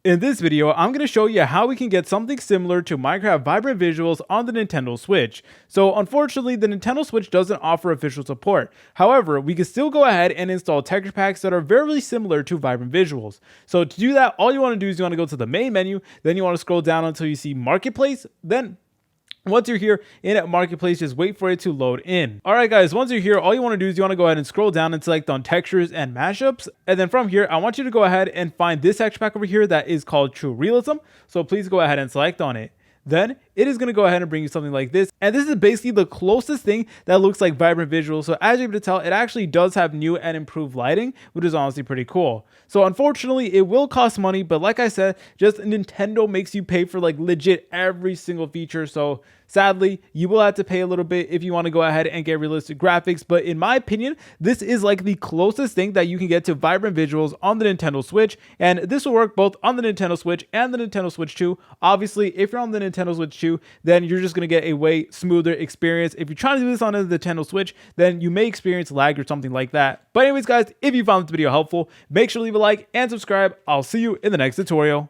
In this video, I'm going to show you how we can get something similar to Minecraft Vibrant Visuals on the Nintendo Switch. So unfortunately, the Nintendo Switch doesn't offer official support. However, we can still go ahead and install texture packs that are very similar to Vibrant Visuals. So to do that, all you want to do is you want to go to the main menu, then you want to scroll down until you see Marketplace, then once you're here in Marketplace, just wait for it to load in. All right, guys, once you're here, all you want to do is you want to go ahead and scroll down and select on textures and mashups. And then from here, I want you to go ahead and find this texture pack over here that is called True Realism. So please go ahead and select on it. Then it is going to go ahead and bring you something like this. And this is basically the closest thing that looks like Vibrant Visuals. So as you're able to tell, it actually does have new and improved lighting, which is honestly pretty cool. So unfortunately, it will cost money. But like I said, just Nintendo makes you pay for like legit every single feature. So sadly, you will have to pay a little bit if you want to go ahead and get realistic graphics. But in my opinion, this is like the closest thing that you can get to Vibrant Visuals on the Nintendo Switch. And this will work both on the Nintendo Switch and the Nintendo Switch 2. Obviously, if you're on the Nintendo Switch 2, then you're just going to get a way smoother experience. If you're trying to do this on the Nintendo Switch, then you may experience lag or something like that. But anyways, guys, if you found this video helpful, make sure to leave a like and subscribe. I'll see you in the next tutorial.